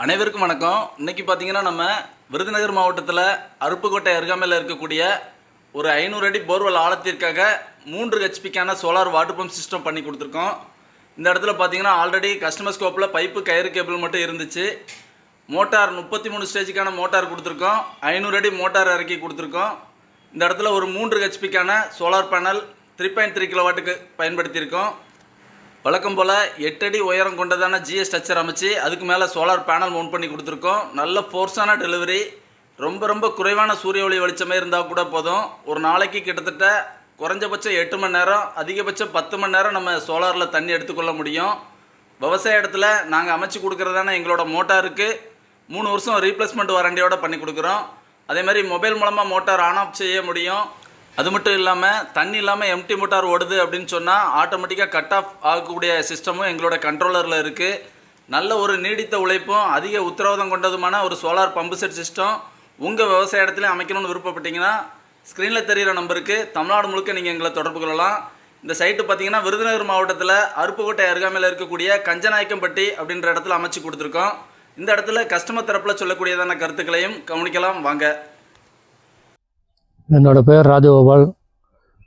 அனைவருக்கும் வணக்கம். இன்னைக்கு பார்த்தீங்கன்னா நம்ம விருதுநகர் மாவட்டத்தில் அருப்புக்கோட்டை அருகாமையில் இருக்கக்கூடிய ஒரு 500 அடி போர்வெல் ஆழத்திற்காக 3 ஹெச்பிக்கான சோலார் வாட்டர் பம்ப் சிஸ்டம் பண்ணி கொடுத்துருக்கோம். இந்த இடத்துல பார்த்தீங்கன்னா ஆல்ரெடி கஸ்டமர் ஸ்கோப்பில் பைப்பு கயிறு கேபிள் மட்டும் இருந்துச்சு. மோட்டார் 33 ஸ்டேஜுக்கான மோட்டார் கொடுத்துருக்கோம். 500 அடி மோட்டார் இறக்கி கொடுத்துருக்கோம். இந்த இடத்துல ஒரு 3 ஹெச்பிக்கான சோலார் பேனல் 3.3 கிலோவாட்டுக்கு பயன்படுத்தியிருக்கோம். வழக்கம் போல் 8 அடி உயரம் கொண்டதான ஜிஎஸ் ஸ்ட்ரக்சர் அமைச்சு அதுக்கு மேலே சோலார் பேனல் மவுண்ட் பண்ணி கொடுத்துருக்கோம். நல்ல ஃபோர்ஸான டெலிவரி. ரொம்ப குறைவான சூரிய ஒளி வெளிச்சமே இருந்தால் கூட போதும். ஒரு நாளைக்கு கிட்டத்தட்ட குறைஞ்சபட்சம் 8 மணி நேரம், அதிகபட்சம் 10 மணி நேரம் நம்ம சோலாரில் தண்ணி எடுத்துக்கொள்ள முடியும். விவசாய இடத்துல நாங்கள் அமைச்சு கொடுக்குறதான எங்களோட மோட்டாருக்கு 3 வருஷம் ரீப்ளேஸ்மெண்ட் வாரண்டியோட பண்ணி கொடுக்குறோம். அதே மாதிரி மொபைல் மூலமாக மோட்டார் ஆன் ஆஃப் செய்ய முடியும். அது மட்டும் இல்லாமல் தண்ணி இல்லாமல் எம்டி மோட்டார் ஓடுது அப்படின்னு சொன்னால் ஆட்டோமேட்டிக்காக கட் ஆஃப் ஆகக்கூடிய சிஸ்டமும் எங்களோட கண்ட்ரோலரில் இருக்குது. நல்ல ஒரு நீடித்த உழைப்பும் அதிக உத்தரவாதம் கொண்டதுமான ஒரு சோலார் பம்பு செட் சிஸ்டம் உங்கள் விவசாய இடத்துலையும் அமைக்கணும்னு விருப்பப்பட்டீங்கன்னா ஸ்க்ரீனில் தெரிகிற நம்பருக்கு தமிழ்நாடு முழுக்க நீங்கள் எங்களை தொடர்பு கொள்ளலாம். இந்த சைட்டு பார்த்தீங்கன்னா விருதுநகர் மாவட்டத்தில் அருப்புக்கோட்டை அருகாமையில் இருக்கக்கூடிய கஞ்சநாயக்கம்பட்டி அப்படின்ற இடத்துல அமைச்சு கொடுத்துருக்கோம். இந்த இடத்துல கஸ்டமர் தரப்பில் சொல்லக்கூடியதான கருத்துக்களையும் கவனிக்கலாம் வாங்க. என்னோடய பேர் ராஜகோபால்,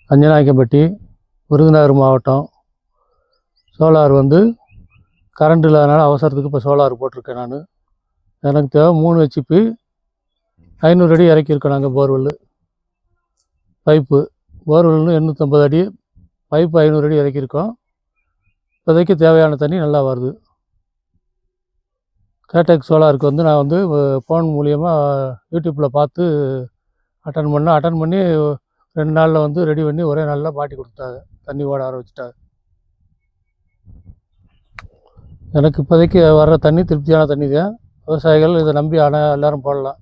கஞ்சநாயக்கம்பட்டி, விருதுநகர் மாவட்டம். சோலார் கரண்ட் இல்லாதனால அவசரத்துக்கு இப்போ சோலார் போட்டிருக்கேன் நான். எனக்கு தேவை 3 ஹெச்பி 500 அடி இறக்கியிருக்கோம். நாங்கள் போர்வெல் பைப்பு போர்வெல்னு 850 அடி பைப்பு 500 அடி இறக்கியிருக்கோம். இப்போதைக்கு தேவையான தண்ணி நல்லா வருது. கேடெக் சோலாருக்கு நான் ஃபோன் மூலியமாக யூடியூப்பில் பார்த்து அட்டன் பண்ணி 2 நாளில் ரெடி பண்ணி ஒரே நாளில் மாட்டி கொடுத்துட்டாங்க. தண்ணி ஓட ஆரம்பிச்சிட்டாங்க. எனக்கு இப்போதைக்கு வர்ற தண்ணி திருப்தியான தண்ணி தான். விவசாயிகள் இதை நம்பி எல்லோரும் போடலாம்.